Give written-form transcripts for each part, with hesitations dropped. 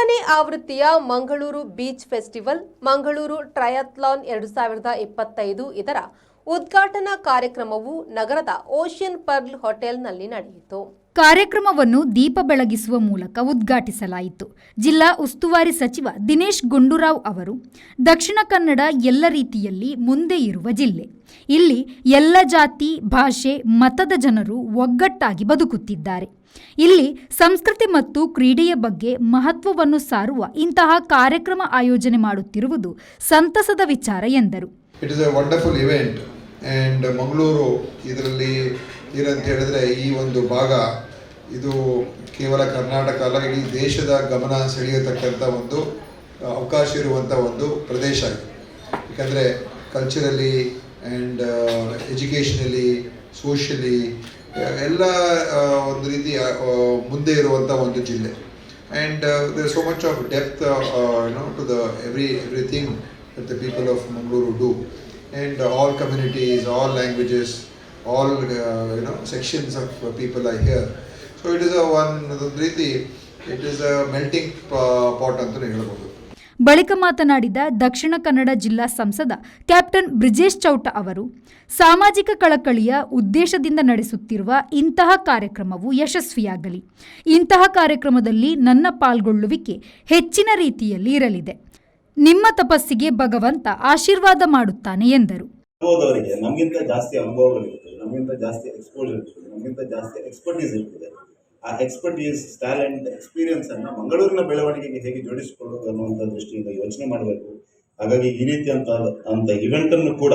ಮೂರನೇ ಆವೃತ್ತಿಯ Mangaluru beach festival Mangaluru triathlon 2025 ಇದರ ಉದ್ಘಾಟನಾ ಕಾರ್ಯಕ್ರಮವು ನಗರದ ಓಷಿಯನ್ ಪರ್ಲ್ ಹೋಟೆಲ್ನಲ್ಲಿ ನಡೆಯಿತು. ಕಾರ್ಯಕ್ರಮವನ್ನು ದೀಪ ಬೆಳಗಿಸುವ ಮೂಲಕ ಉದ್ಘಾಟಿಸಲಾಯಿತು. ಜಿಲ್ಲಾ ಉಸ್ತುವಾರಿ ಸಚಿವ ದಿನೇಶ್ ಗುಂಡೂರಾವ್ ಅವರು, ದಕ್ಷಿಣ ಕನ್ನಡ ಎಲ್ಲ ರೀತಿಯಲ್ಲಿ ಮುಂದೆ ಇರುವ ಜಿಲ್ಲೆ. ಇಲ್ಲಿ ಎಲ್ಲ ಜಾತಿ, ಭಾಷೆ, ಮತದ ಜನರು ಒಗ್ಗಟ್ಟಾಗಿ ಬದುಕುತ್ತಿದ್ದಾರೆ. ಇಲ್ಲಿ ಸಂಸ್ಕೃತಿ ಮತ್ತು ಕ್ರೀಡೆಯ ಬಗ್ಗೆ ಮಹತ್ವವನ್ನು ಸಾರುವ ಇಂತಹ ಕಾರ್ಯಕ್ರಮ ಆಯೋಜನೆ ಮಾಡುತ್ತಿರುವುದು ಸಂತಸದ ವಿಚಾರ ಎಂದರು. It is A wonderful event and Mangaluru ಇದರಲ್ಲಿ ಏನಂತ ಹೇಳಿದ್ರೆ ಈ ಒಂದು ಭಾಗ ಇದು ಕೇವಲ ಕರ್ನಾಟಕ ಅಲ್ಲ, ಇಡೀ ದೇಶದ ಗಮನ ಸೆಳೆಯತಕ್ಕಂಥ ಒಂದು ಅವಕಾಶ ಇರುವಂಥ ಒಂದು ಪ್ರದೇಶ ಇದೆ. ಯಾಕಂದರೆ ಕಲ್ಚರಲಿ ಆ್ಯಂಡ್ ಎಜುಕೇಷನಲಿ, ಸೋಷಿಯಲಿ ಎಲ್ಲ ಒಂದು ರೀತಿ ಮುಂದೆ ಇರುವಂಥ ಒಂದು ಜಿಲ್ಲೆ. And there so much of depth to the everything that the people of Mangaluru do, and all communities, all languages, all sections of people are here. So it is a melting pot ಅಂತ ಹೇಳಬಹುದು. ಬಳಿಕ ಮಾತನಾಡಿದ ದಕ್ಷಿಣ ಕನ್ನಡ ಜಿಲ್ಲಾ ಸಂಸದ captain Brijesh Chowta ಅವರು, ಸಾಮಾಜಿಕ ಕಳಕಳಿಯ ಉದ್ದೇಶದಿಂದ ನಡೆಸುತ್ತಿರುವ ಇಂತಹ ಕಾರ್ಯಕ್ರಮವು ಯಶಸ್ವಿಯಾಗಲಿ. ಇಂತಹ ಕಾರ್ಯಕ್ರಮದಲ್ಲಿ ನನ್ನ ಪಾಲ್ಗೊಳ್ಳುವಿಕೆ ಹೆಚ್ಚಿನ ರೀತಿಯಲ್ಲಿ ಇರಲಿದೆ. ನಿಮ್ಮ ತಪಸ್ಸಿಗೆ ಭಗವಂತ ಆಶೀರ್ವಾದ ಮಾಡುತ್ತಾನೆ ಎಂದರು. ನಮಗಿಂತ ಜಾಸ್ತಿ ಅನುಭವಗಳಿರ್ತದೆ, ನಮಗಿಂತ ಜಾಸ್ತಿ ಎಕ್ಸ್ಪೋಜರ್ ಇರ್ತದೆ, ನಮಗಿಂತ ಜಾಸ್ತಿ ಎಕ್ಸ್ಪರ್ಟೀಸ್ ಇರ್ತದೆ. ಆ ಎಕ್ಸ್ಪರ್ಟೀಸ್, ಟ್ಯಾಲೆಂಟ್, ಎಕ್ಸ್ಪೀರಿಯನ್ಸ್ ಅನ್ನು ಮಂಗಳೂರಿನ ಬೆಳವಣಿಗೆಗೆ ಹೇಗೆ ಜೋಡಿಸಿಕೊಳ್ಳೋದು ಅನ್ನುವಂಥ ದೃಷ್ಟಿಯಿಂದ ಯೋಚನೆ ಮಾಡಬೇಕು. ಹಾಗಾಗಿ ಈ ರೀತಿ ಅಂತ ಇವೆಂಟ್ ಅನ್ನು ಕೂಡ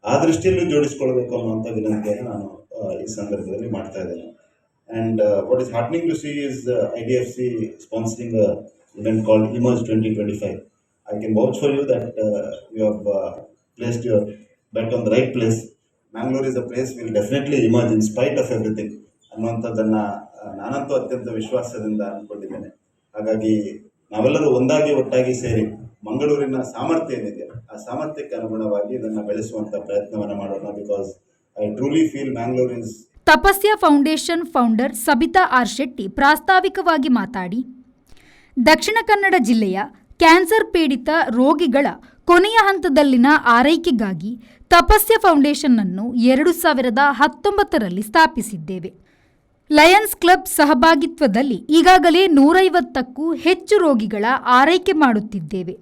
ಆ ದೃಷ್ಟಿಯಲ್ಲೂ ಜೋಡಿಸಿಕೊಳ್ಬೇಕು ಅನ್ನುವಂಥ ವಿನಂತಿಯನ್ನು ನಾನು ಈ ಸಂದರ್ಭದಲ್ಲಿ ಮಾಡ್ತಾ ಇದ್ದೇನೆ. And what is heartening to see is IDFC sponsoring event called Emerge 2025. I can vouch for you that you have placed your bet on the right place. Mangalore is a place will definitely emerge in spite of everything ಅನ್ನುವಂಥದ್ದನ್ನು ನಾನಂತೂ ಅತ್ಯಂತ ವಿಶ್ವಾಸದಿಂದ ಅಂದ್ಕೊಂಡಿದ್ದೇನೆ. ಹಾಗಾಗಿ ನಾವೆಲ್ಲರೂ ಒಟ್ಟಾಗಿ ಸೇರಿ ಮಂಗಳೂರಿನ ಸಾಮರ್ಥ್ಯ ಏನಿದೆ ಆ ಸಾಮರ್ಥ್ಯಕ್ಕೆ ಅನುಗುಣವಾಗಿ ಇದನ್ನು ಬೆಳೆಸುವಂಥ ಪ್ರಯತ್ನವನ್ನು ಮಾಡೋಣ. Because I truly feel Mangalore is. Tapasya foundation founder Sabita R Shetty ಪ್ರಾಸ್ತಾವಿಕವಾಗಿ ಮಾತಾಡಿ, ದಕ್ಷಿಣ ಕನ್ನಡ ಜಿಲ್ಲೆಯ ಕ್ಯಾನ್ಸರ್ ಪೀಡಿತ ರೋಗಿಗಳ ಕೊನೆಯ ಹಂತದಲ್ಲಿನ ಆರೈಕೆಗಾಗಿ ತಪಸ್ಯ ಫೌಂಡೇಶನ್ ಅನ್ನು 2019ರಲ್ಲಿ ಸ್ಥಾಪಿಸಿದ್ದೇವೆ. ಲಯನ್ಸ್ ಕ್ಲಬ್ ಸಹಭಾಗಿತ್ವದಲ್ಲಿ ಈಗಾಗಲೇ 150ಕ್ಕೂ ಹೆಚ್ಚು ರೋಗಿಗಳ ಆರೈಕೆ ಮಾಡುತ್ತಿದ್ದೇವೆ.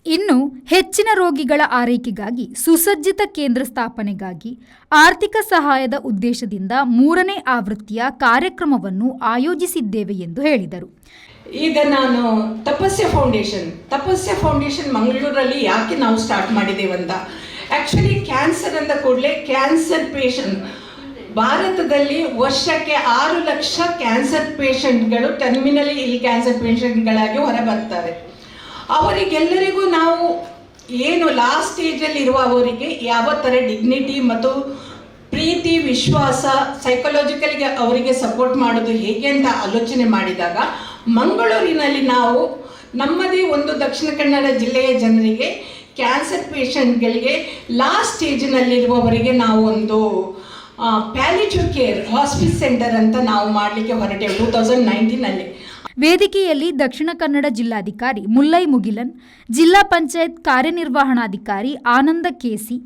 ಇನ್ನು ಹೆಚ್ಚಿನ ರೋಗಿಗಳ ಆರೈಕೆಗಾಗಿ ಸುಸಜ್ಜಿತ ಕೇಂದ್ರ ಸ್ಥಾಪನೆಗಾಗಿ ಆರ್ಥಿಕ ಸಹಾಯದ ಉದ್ದೇಶದಿಂದ 3ನೇ ಆವೃತ್ತಿಯ ಕಾರ್ಯಕ್ರಮವನ್ನು ಆಯೋಜಿಸಿದ್ದೇವೆ ಎಂದು ಹೇಳಿದರು. ಈಗ ನಾನು ತಪಸ್ಯ ಫೌಂಡೇಶನ್ ಮಂಗಳೂರಲ್ಲಿ ಯಾಕೆ ನಾವು ಸ್ಟಾರ್ಟ್ ಮಾಡಿದ್ದೇವಂತ, ಆ್ಯಕ್ಚುಲಿ ಕ್ಯಾನ್ಸರ್ ಅಂದ ಕೂಡಲೇ ಕ್ಯಾನ್ಸರ್ ಪೇಷಂಟ್ ಭಾರತದಲ್ಲಿ ವರ್ಷಕ್ಕೆ 6 ಲಕ್ಷ ಕ್ಯಾನ್ಸರ್ ಪೇಷಂಟ್ಗಳು ಟರ್ಮಿನಲಿ ಇಲ್ ಕ್ಯಾನ್ಸರ್ ಪೇಷಂಟ್ಗಳಾಗಿ ಹೊರಬರ್ತಾರೆ. ಅವರಿಗೆಲ್ಲರಿಗೂ ನಾವು ಏನು ಲಾಸ್ಟ್ ಸ್ಟೇಜಲ್ಲಿ ಇರುವ ಅವರಿಗೆ ಯಾವ ಥರ ಡಿಗ್ನಿಟಿ ಮತ್ತು ಪ್ರೀತಿ, ವಿಶ್ವಾಸ, ಸೈಕಲಾಜಿಕಲ್ಗೆ ಅವರಿಗೆ ಸಪೋರ್ಟ್ ಮಾಡೋದು ಹೇಗೆ ಅಂತ ಆಲೋಚನೆ ಮಾಡಿದಾಗ ಮಂಗಳೂರಿನಲ್ಲಿ ನಾವು ನಮ್ಮದೇ ಒಂದು ದಕ್ಷಿಣ ಕನ್ನಡ ಜಿಲ್ಲೆಯ ಜನರಿಗೆ ಕ್ಯಾನ್ಸರ್ ಪೇಷಂಟ್ಗಳಿಗೆ ಲಾಸ್ಟ್ ಸ್ಟೇಜಿನಲ್ಲಿರುವವರಿಗೆ ನಾವು ಒಂದು ಪ್ಯಾಲಿಟಿವ್ ಕೇರ್ ಹಾಸ್ಪಿಸ್ ಸೆಂಟರ್ ಅಂತ ನಾವು ಮಾಡಲಿಕ್ಕೆ ಹೊರಟೆವು 2019ನಲ್ಲಿ. ವೇದಿಕೆಯಲ್ಲಿ ದಕ್ಷಿಣ ಕನ್ನಡ ಜಿಲ್ಲಾಧಿಕಾರಿ ಮುಲ್ಲೈ ಮುಗಿಲನ್, ಜಿಲ್ಲಾ ಪಂಚಾಯತ್ ಕಾರ್ಯನಿರ್ವಹಣಾಧಿಕಾರಿ Ananda KC,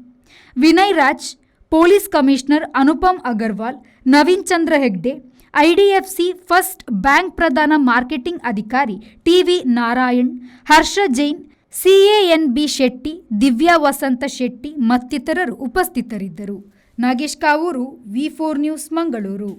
Vinay Raj, police commissioner Anupam Agarwal, Naveen Chandra Hegde, IDFC first bank ಪ್ರಧಾನ ಮಾರ್ಕೆಟಿಂಗ್ ಅಧಿಕಾರಿ TV ನಾರಾಯಣ್, ಹರ್ಷ ಜೈನ್, CANB ಶೆಟ್ಟಿ, ದಿವ್ಯಾ ವಸಂತ ಶೆಟ್ಟಿ ಮತ್ತಿತರರು ಉಪಸ್ಥಿತರಿದ್ದರು. Nagesh Kavoor, V4 news, Mangaluru.